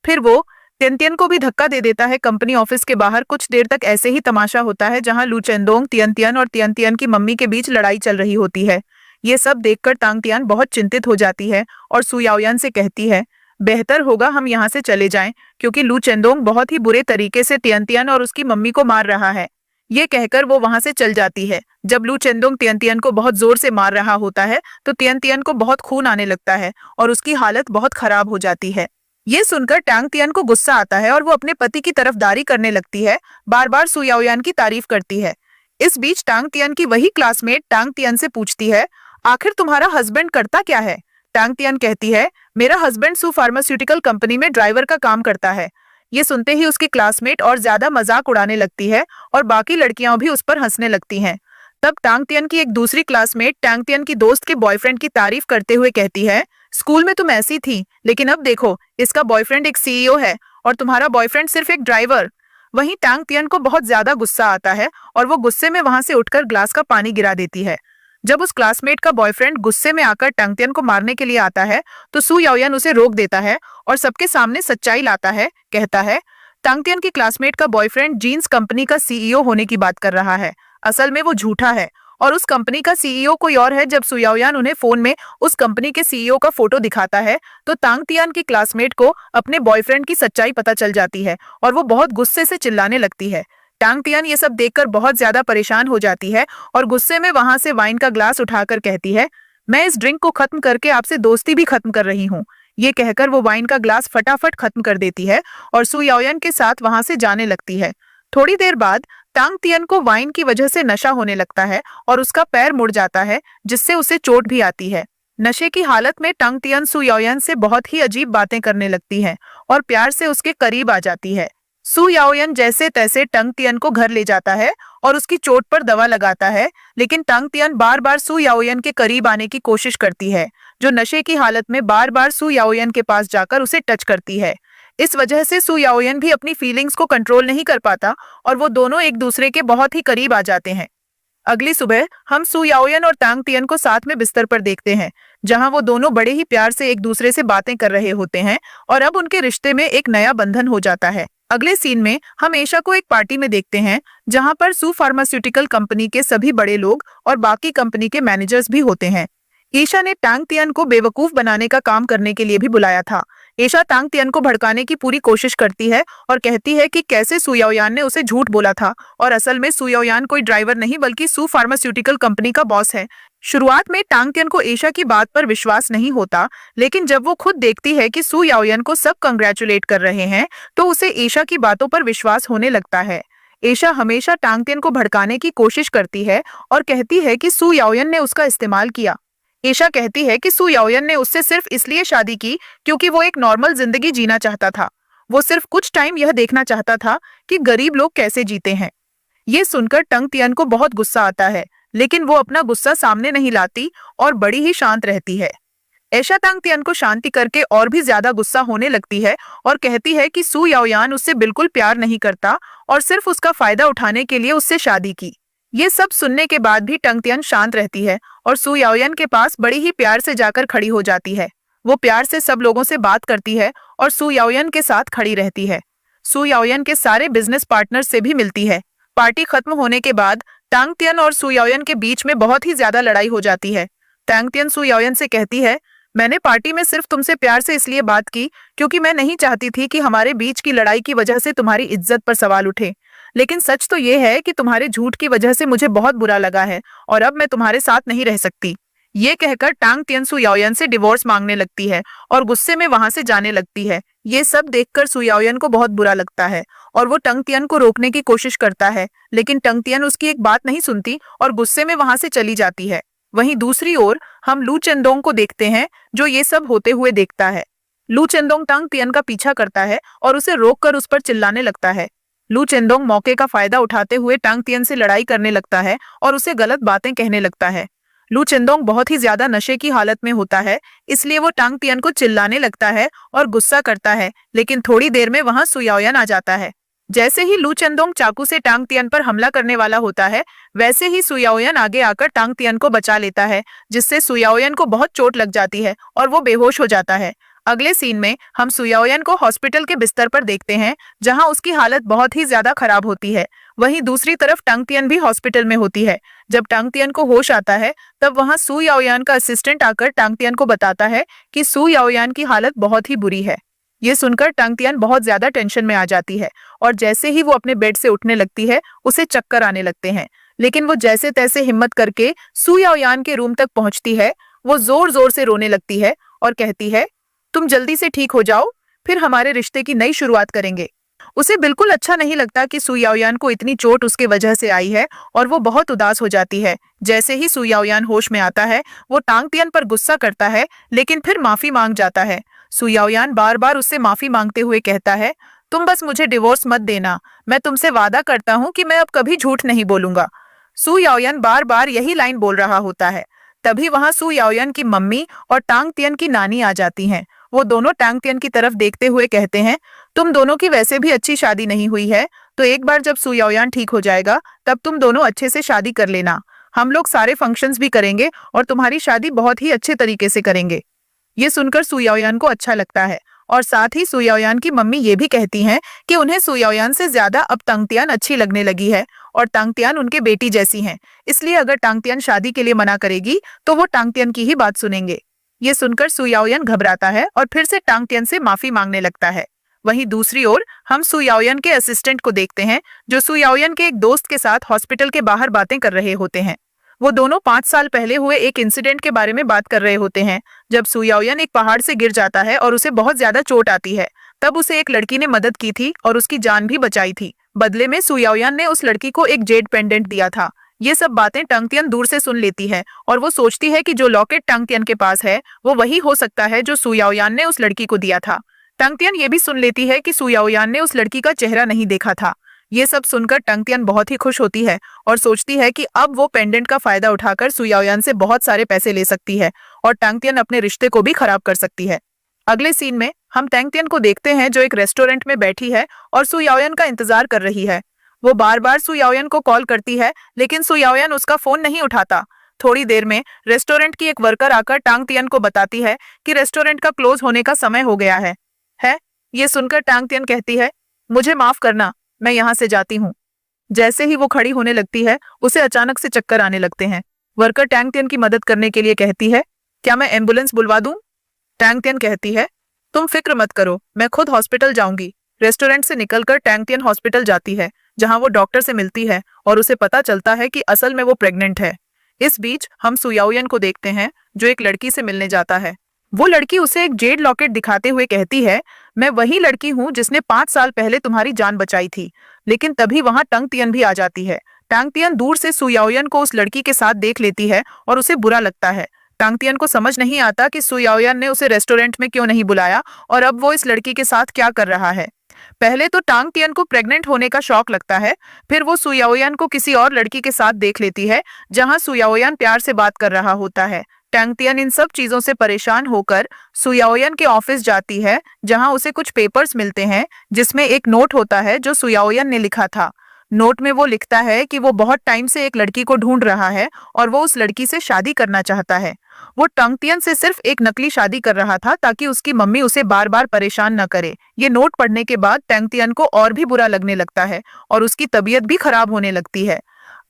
फिर वो तियन तियन को भी धक्का दे देता है। कंपनी ऑफिस के बाहर कुछ देर तक ऐसे ही तमाशा होता है, जहां लू चेंदोंग, तियन तियन और तियन तियन की मम्मी के बीच लड़ाई चल रही होती है। ये सब देखकर टांग तियन बहुत चिंतित हो जाती है और सुयाओयन से कहती है, बेहतर होगा हम यहाँ से चले जाएं, क्योंकि लू चेंदोंग बहुत ही बुरे तरीके से तियन तियन और उसकी मम्मी को मार रहा है। ये कहकर वो वहां से चल जाती है। जब लू चेंदोंग तियन तियन को बहुत जोर से मार रहा होता है तो तियन तियन को बहुत खून आने लगता है और उसकी हालत बहुत खराब हो जाती है। ये सुनकर टांग तियन को गुस्सा आता है और वो अपने पति की तरफदारी करने लगती है, बार बार सुयाओयन की तारीफ करती है। इस बीच टांग तियन की वही क्लासमेट टांग तियन से पूछती है, आखिर तुम्हारा हस्बैंड करता क्या है? टांग तियन कहती है, मेरा हस्बैंड सू फार्मास्यूटिकल कंपनी में ड्राइवर का काम करता है। ये सुनते ही उसकी क्लासमेट और ज्यादा मजाक उड़ाने लगती है और बाकी लड़कियां भी उस पर हंसने लगती हैं। तब टांग तियन की एक दूसरी क्लासमेट टांग तियन की दोस्त के बॉयफ्रेंड की तारीफ करते हुए कहती है, स्कूल में तुम ऐसी थी, लेकिन अब देखो, इसका बॉयफ्रेंड एक सीईओ है और तुम्हारा बॉयफ्रेंड सिर्फ एक ड्राइवर। वहीं टांग तियन को बहुत ज्यादा गुस्सा आता है और वो गुस्से में वहां से उठकर ग्लास का पानी गिरा देती है। जब उस क्लासमेट का बॉयफ्रेंड गुस्से में आकर टांग तियन को मारने के लिए आता है तो सू याओयान उसे रोक देता है और सबके सामने सच्चाई लाता है। कहता है, टांग तियन की क्लासमेट का बॉयफ्रेंड जीन्स कंपनी का सीईओ होने की बात कर रहा है। असल में वो झूठा है और उस कंपनी का सीईओ कोई और है। जब सू याओयान उन्हें फोन में उस कंपनी के सीईओ का फोटो दिखाता है तो टांग तियन की क्लासमेट को अपने बॉयफ्रेंड की सच्चाई पता चल जाती है और वो बहुत गुस्से से चिल्लाने लगती है। टांग तियन ये सब देखकर बहुत ज्यादा परेशान हो जाती है और गुस्से में वहां से वाइन का ग्लास उठाकर कहती है, मैं इस ड्रिंक को खत्म करके आपसे दोस्ती भी खत्म कर रही हूँ। ये कहकर वो वाइन का ग्लास फटाफट खत्म कर देती है और सू याओयान के साथ वहां से जाने लगती है। थोड़ी देर बाद टांग तियन को वाइन की वजह से नशा होने लगता है और उसका पैर मुड़ जाता है, जिससे उसे चोट भी आती है। नशे की हालत में टांग तियन सू याओयान से बहुत ही अजीब बातें करने लगती है और प्यार से उसके करीब आ जाती है। सू याओयान जैसे तैसे टांग तियन को घर ले जाता है और उसकी चोट पर दवा लगाता है, लेकिन टांग तियन बार बार सू याओयान के करीब आने की कोशिश करती है, जो नशे की हालत में बार बार सू याओयान के पास जाकर उसे टच करती है। इस वजह से सू याओयान भी अपनी फीलिंग्स को कंट्रोल नहीं कर पाता और वो दोनों एक दूसरे के बहुत ही करीब आ जाते हैं। अगली सुबह हम सू याओयान और टांग तियन को साथ में बिस्तर पर देखते हैं, जहां वो दोनों बड़े ही प्यार से एक दूसरे से बातें कर रहे होते हैं और अब उनके रिश्ते में एक नया बंधन हो जाता है। अगले सीन में हम एशा को एक पार्टी में देखते हैं, जहां पर सू फार्मास्यूटिकल कंपनी के सभी बड़े लोग और बाकी कंपनी के मैनेजर्स भी होते हैं। ईशा ने टांग तियन को बेवकूफ बनाने का काम करने के लिए भी बुलाया था। ईशा टांग तियन को भड़काने की पूरी कोशिश करती है और कहती है कि कैसे सू याओयान ने उसे झूठ बोला था और असल में सू याओयान कोई ड्राइवर नहीं बल्कि सू फार्मास्यूटिकल कंपनी का बॉस है। शुरुआत में टांग तियन को ईशा की बात पर विश्वास नहीं होता, लेकिन जब वो खुद देखती है कि सू याओयान को सब कंग्रेचुलेट कर रहे हैं तो उसे ईशा की बातों पर विश्वास होने लगता है। ईशा हमेशा टांग तियन को भड़काने की कोशिश करती है और कहती है कि सू याओयान ने उसका इस्तेमाल किया। ईशा कहती है कि सू याओयान ने उससे सिर्फ इसलिए शादी की क्योंकि वो एक नॉर्मल जिंदगी जीना चाहता था। वो सिर्फ कुछ टाइम यह देखना चाहता था कि गरीब लोग कैसे जीते हैं। ये सुनकर टांग तियन को बहुत गुस्सा आता है, लेकिन वो अपना गुस्सा सामने नहीं लाती और बड़ी ही शांत रहती है। ऐशा टांग तियन को शांति करके और भी ज्यादा गुस्सा होने लगती है और कहती है कि सू याओयान उससे बिल्कुल प्यार नहीं करता और सिर्फ उसका फायदा उठाने के लिए उससे शादी की। ये सब सुनने के बाद भी टांग तियन शांत रहती है और सू याओयान के पास बड़ी ही प्यार से जाकर खड़ी हो जाती है। वो प्यार से सब लोगों से बात करती है और सू याओयान के साथ खड़ी रहती है। सू याओयान के सारे बिजनेस पार्टनर से भी मिलती है। पार्टी खत्म होने के बाद टांग तियन और सू याओयान के बीच में बहुत ही ज्यादा लड़ाई हो जाती है। टांग तियन सू याओयान से कहती है, मैंने पार्टी में सिर्फ तुमसे प्यार से इसलिए बात की क्योंकि मैं नहीं चाहती थी कि हमारे बीच की लड़ाई की वजह से तुम्हारी इज्जत पर सवाल उठे, लेकिन सच तो ये है कि तुम्हारे झूठ की वजह से मुझे बहुत बुरा लगा है और अब मैं तुम्हारे साथ नहीं रह सकती। ये कहकर टांग तियन सू याओयान से डिवोर्स मांगने लगती है और गुस्से में वहां से जाने लगती है। ये सब देखकर सू याओयान को बहुत बुरा लगता है और वो टांग तियन को रोकने की कोशिश करता है, लेकिन टांग तियन उसकी एक बात नहीं सुनती और गुस्से में वहां से चली जाती है। वहीं दूसरी ओर हम लू चेंदोंग को देखते हैं, जो ये सब होते हुए देखता है। लू चेंदोंग टांग तियन का पीछा करता है और उसे रोककर उस पर चिल्लाने लगता है। लू चेंदोंग मौके का फायदा उठाते हुए टांग तियन से लड़ाई करने लगता है और उसे गलत बातें कहने लगता है। लू चेंदोंग बहुत ही ज्यादा नशे की हालत में होता है, इसलिए वो टांग तियन को चिल्लाने लगता है और गुस्सा करता है, लेकिन थोड़ी देर में वहां सू याओयान आ जाता है। जैसे ही लू चेंदोंग चाकू से टांग तियन पर हमला करने वाला होता है, वैसे ही सू याओयान आगे आकर टांग तियन को बचा लेता है, जिससे सू याओयान को बहुत चोट लग जाती है और वो बेहोश हो जाता है। अगले सीन में हम सू याओयान को हॉस्पिटल के बिस्तर पर देखते हैं, जहां उसकी हालत बहुत ही ज्यादा खराब होती है। वहीं दूसरी तरफ टांग तियन भी हॉस्पिटल में होती है। जब टांग तियन को होश आता है, तब वहां सू याओयान का असिस्टेंट आकर टांग तियन को बताता है कि सू याओयान की हालत बहुत ही बुरी है। ये सुनकर टांग तियन बहुत ज्यादा टेंशन में आ जाती है और जैसे ही वो अपने बेड से उठने लगती है, उसे चक्कर आने लगते हैं, लेकिन वो जैसे तैसे हिम्मत करके सू याओयान के रूम तक पहुंचती है। वो जोर जोर से रोने लगती है और कहती है, तुम जल्दी से ठीक हो जाओ, फिर हमारे रिश्ते की नई शुरुआत करेंगे। उसे बिल्कुल अच्छा नहीं लगता कि सु याओयान को इतनी चोट उसके वजह से आई है और वो बहुत उदास हो जाती है। जैसे ही सु याओयान होश में आता है, वो टांग तियन पर गुस्सा करता है, लेकिन फिर माफी मांग जाता है। सु याओयान बार बार उससे माफी मांगते हुए कहता है, तुम बस मुझे डिवोर्स मत देना, मैं तुमसे वादा करता हूँ कि मैं अब कभी झूठ नहीं बोलूंगा। सु याओयान बार बार यही लाइन बोल रहा होता है। तभी वहां सु याओयान की मम्मी और टांग तियन की नानी आ जाती हैं। वो दोनों टांग तियन की तरफ देखते हुए कहते हैं, तुम दोनों की वैसे भी अच्छी शादी नहीं हुई है, तो एक बार जब सु याओयान ठीक हो जाएगा तब तुम दोनों अच्छे से शादी कर लेना। हम लोग सारे फंक्शंस भी करेंगे और तुम्हारी शादी बहुत ही अच्छे तरीके से करेंगे। ये सुनकर सु याओयान को अच्छा लगता है और साथ ही सु याओयान की मम्मी ये भी कहती हैं कि उन्हें सु याओयान से ज्यादा अब टांग तियन अच्छी लगने लगी है और टांग तियन उनके बेटी जैसी हैं। इसलिए अगर टांग तियन शादी के लिए मना करेगी तो वो टांग तियन की ही बात सुनेंगे। ये सुनकर सु याओयान घबराता है और फिर से टांग तियन से माफी मांगने लगता है। वहीं दूसरी ओर हम सु याओयान के असिस्टेंट को देखते हैं, जो सु याओयान के एक दोस्त के साथ हॉस्पिटल के बाहर बातें कर रहे होते हैं। वो दोनों 5 साल पहले हुए एक इंसिडेंट के बारे में बात कर रहे होते हैं, जब सु याओयान एक पहाड़ से गिर जाता है और उसे बहुत ज्यादा चोट आती है। तब उसे एक लड़की ने मदद की थी और उसकी जान भी बचाई थी। बदले में सु याओयान ने उस लड़की को एक जेड पेंडेंट दिया था। ये सब बातें टांग तियन दूर से सुन लेती है और वो सोचती है कि जो लॉकेट टांग तियन के पास है वो वही हो सकता है जो सु याओयान ने उस लड़की को दिया था। टांग तियन ये भी सुन लेती है कि सु याओयान ने उस लड़की का चेहरा नहीं देखा था। ये सब सुनकर टांग तियन बहुत ही खुश होती है और सोचती है कि अब वो पेंडेंट का फायदा उठाकर सु याओयान से बहुत सारे पैसे ले सकती है और टांग तियन अपने रिश्ते को भी खराब कर सकती है। अगले सीन में हम टांग तियन को देखते हैं, जो एक रेस्टोरेंट में बैठी है और सु याओयान का इंतजार कर रही है। वो बार बार सु याओयान को कॉल करती है, लेकिन सु याओयान उसका फोन नहीं उठाता। थोड़ी देर में रेस्टोरेंट की एक वर्कर आकर टांग तियन को बताती है कि रेस्टोरेंट का क्लोज होने का समय हो गया है। ये सुनकर टांग तियन कहती है, मुझे माफ करना, मैं यहाँ से जाती हूँ। जैसे ही वो खड़ी होने लगती है, उसे अचानक से चक्कर आने लगते हैं। वर्कर टांग तियन की मदद करने के लिए कहती है, क्या मैं एम्बुलेंस बुलवा दूं? टांग तियन कहती है, तुम फिक्र मत करो, मैं खुद हॉस्पिटल जाऊंगी। रेस्टोरेंट से निकलकर टांग तियन हॉस्पिटल जाती है, जहां वो डॉक्टर से मिलती है और उसे पता चलता है कि असल में वो प्रेग्नेंट है। इस बीच हम सु याओयान को देखते हैं, जो एक लड़की से मिलने जाता है। वो लड़की उसे एक जेड लॉकेट दिखाते हुए कहती है, मैं वही लड़की हूँ जिसने 5 साल पहले तुम्हारी जान बचाई थी। लेकिन तभी वहां टांग तियन भी आ जाती है। टांग तियन दूर से सु याओयान को उस लड़की के साथ देख लेती है और उसे बुरा लगता है। टांग तियन को समझ नहीं आता कि सु याओयान ने उसे रेस्टोरेंट में क्यों नहीं बुलाया और अब वो इस लड़की के साथ क्या कर रहा है। पहले तो टांग तियन को प्रेग्नेंट होने का शौक लगता है, फिर वो सु याओयान को किसी और लड़की के साथ देख लेती है, जहां सु याओयान प्यार से बात कर रहा होता है। टांग तियन इन सब चीजों से परेशान होकर सु याओयान के ऑफिस जाती है, जहां उसे कुछ पेपर्स मिलते हैं, जिसमें एक नोट होता है जो सु याओयान ने लिखा था। नोट में वो लिखता है कि वो बहुत टाइम से एक लड़की को ढूंढ रहा है और वो उस लड़की से शादी करना चाहता है। वो टांग तियन से सिर्फ एक नकली शादी कर रहा था ताकि उसकी मम्मी उसे बार बार परेशान न करे। ये नोट पढ़ने के बाद टांग तियन को और भी बुरा लगने लगता है और उसकी तबीयत भी खराब होने लगती है।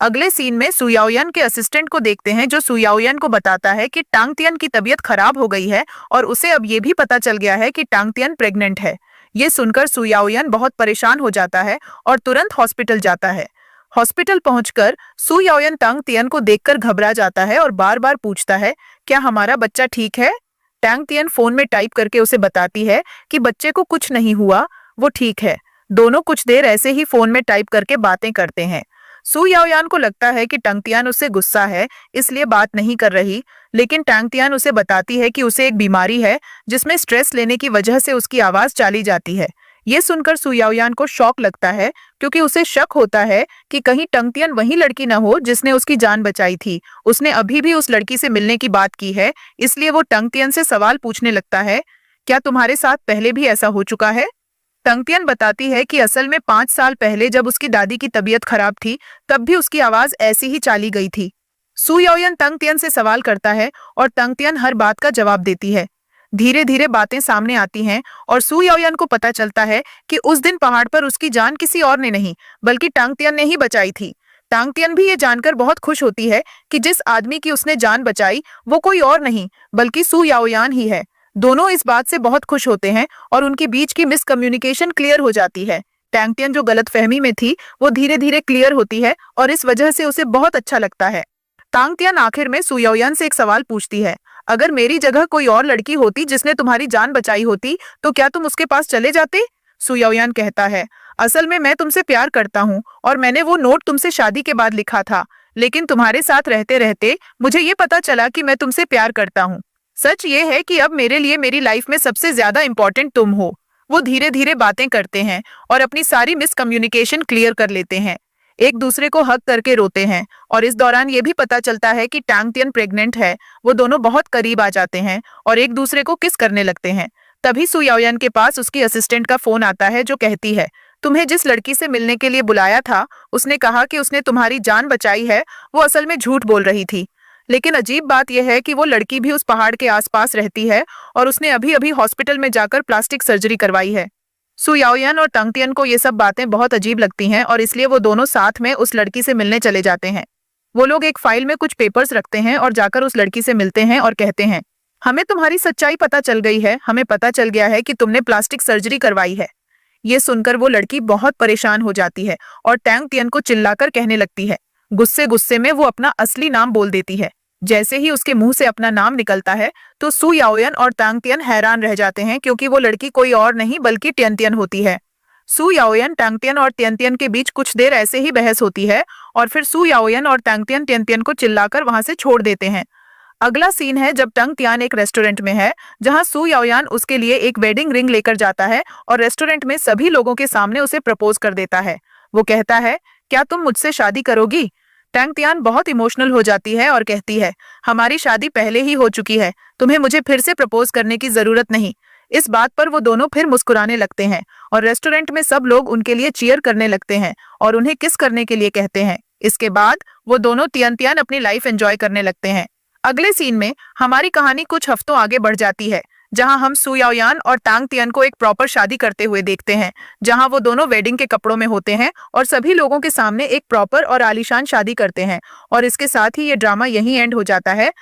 अगले सीन में सु याओयान के असिस्टेंट को देखते हैं, जो सु याओयान को बताता है कि टांग तियन की तबीयत खराब हो गई है और उसे अब ये भी पता चल गया है कि टांग तियन प्रेग्नेंट है। ये सुनकर सु याओयान बहुत परेशान हो जाता है और तुरंत हॉस्पिटल जाता है। हॉस्पिटल पहुंचकर सु याओयान टांग तियन को देखकर घबरा जाता है और बार बार पूछता है, क्या हमारा बच्चा ठीक है? टांग तियन फोन में टाइप करके उसे बताती है कि बच्चे को कुछ नहीं हुआ, वो ठीक है। दोनों कुछ देर ऐसे ही फोन में टाइप करके बातें करते हैं। सु याओयान को लगता है कि टांग तियन उससे गुस्सा है, इसलिए बात नहीं कर रही, लेकिन टांग तियन उसे बताती है कि उसे एक बीमारी है जिसमें स्ट्रेस लेने की वजह से उसकी आवाज चली जाती है। ये सुनकर सु याओयान को शॉक लगता है, क्योंकि उसे शक होता है कि कहीं टांग तियन वही लड़की न हो जिसने उसकी जान बचाई थी। उसने अभी भी उस लड़की से मिलने की बात की है, इसलिए वो टांग तियन से सवाल पूछने लगता है, क्या तुम्हारे साथ पहले भी ऐसा हो चुका है? टांग तियन बताती है कि असल में 5 साल पहले जब उसकी दादी की तबीयत खराब थी, तब भी उसकी आवाज ऐसी ही चली गई थी। सु याओयान टांग तियन से सवाल करता है और टांग तियन हर बात का जवाब देती है। धीरे धीरे बातें सामने आती हैं और सु याओयान को पता चलता है कि उस दिन पहाड़ पर उसकी जान किसी और ने नहीं बल्कि टांग तियन ने ही बचाई थी। टांग तियन भी ये जानकर बहुत खुश होती है कि जिस आदमी की उसने जान बचाई वो कोई और नहीं बल्कि सु याओयान ही है। दोनों इस बात से बहुत खुश होते हैं और उनके बीच की मिसकम्युनिकेशन क्लियर हो जाती है। टांग तियन जो गलतफहमी में थी वो धीरे धीरे क्लियर होती है और इस वजह से उसे बहुत अच्छा लगता है। टांग तियन आखिर में सु याओयान से एक सवाल पूछती है, अगर मेरी जगह कोई और लड़की होती जिसने तुम्हारी जान बचाई होती तो क्या तुम उसके पास चले जाते? सु याओयान कहता है, असल में मैं तुमसे प्यार करता हूँ और मैंने वो नोट तुमसे शादी के बाद लिखा था, लेकिन तुम्हारे साथ रहते रहते मुझे ये पता चला कि मैं तुमसे प्यार करता हूँ। सच ये है कि अब मेरे लिए मेरी लाइफ में सबसे ज्यादा इम्पोर्टेंट तुम हो। वो धीरे धीरे बातें करते हैं और अपनी सारी मिसकम्युनिकेशन क्लियर कर लेते हैं। एक दूसरे को हक करके रोते हैं और इस दौरान ये भी पता चलता है कि टांग तियन प्रेग्नेंट है। वो दोनों बहुत करीब आ जाते हैं और एक दूसरे को किस करने लगते हैं। तभी सु याओयान के पास उसकी असिस्टेंट का फोन आता है जो कहती है, तुम्हें जिस लड़की से मिलने के लिए बुलाया था उसने कहा कि उसने तुम्हारी जान बचाई है। वो असल में झूठ बोल रही थी। लेकिन अजीब बात यह है कि वो लड़की भी उस पहाड़ के आसपास रहती है और उसने अभी अभी हॉस्पिटल में जाकर प्लास्टिक सर्जरी करवाई है। सु याओयान और टांग तियन को ये सब बातें बहुत अजीब लगती हैं और इसलिए वो दोनों साथ में उस लड़की से मिलने चले जाते हैं। वो लोग एक फाइल में कुछ पेपर्स रखते हैं और जाकर उस लड़की से मिलते हैं और कहते हैं, हमें तुम्हारी सच्चाई पता चल गई है। हमें पता चल गया है कि तुमने प्लास्टिक सर्जरी करवाई है। ये सुनकर वो लड़की बहुत परेशान हो जाती है और टांग तियन को चिल्लाकर कहने लगती है। गुस्से गुस्से में वो अपना असली नाम बोल देती है। जैसे ही उसके मुंह से अपना नाम निकलता है तो सु याओयान और टांग तियन हैरान रह जाते हैं, क्योंकि वो लड़की कोई और नहीं बल्कि टियन तियन होती है। सु याओयान, टांग तियन और टियन तियन के बीच कुछ देर ऐसे ही बहस होती है और फिर सु याओयान और टांग तियन टियन तियन को चिल्लाकर वहां से छोड़ देते हैं। अगला सीन है जब टांग तियन एक रेस्टोरेंट में है जहां सु याओयान उसके लिए एक वेडिंग रिंग लेकर जाता है और रेस्टोरेंट में सभी लोगों के सामने उसे प्रपोज कर देता है। वो कहता है, क्या तुम मुझसे शादी करोगी? टांग तियन बहुत इमोशनल हो जाती है और कहती है, हमारी शादी पहले ही हो चुकी है, तुम्हें मुझे फिर से प्रपोज करने की जरूरत नहीं। इस बात पर वो दोनों फिर मुस्कुराने लगते हैं और रेस्टोरेंट में सब लोग उनके लिए चीयर करने लगते हैं और उन्हें किस करने के लिए कहते हैं। इसके बाद वो दोनों टियन तियन अपनी लाइफ एंजॉय करने लगते हैं। अगले सीन में हमारी कहानी कुछ हफ्तों आगे बढ़ जाती है, जहां हम सु याओयान और टांग तियन को एक प्रॉपर शादी करते हुए देखते हैं, जहां वो दोनों वेडिंग के कपड़ों में होते हैं और सभी लोगों के सामने एक प्रॉपर और आलीशान शादी करते हैं। और इसके साथ ही ये ड्रामा यहीं एंड हो जाता है।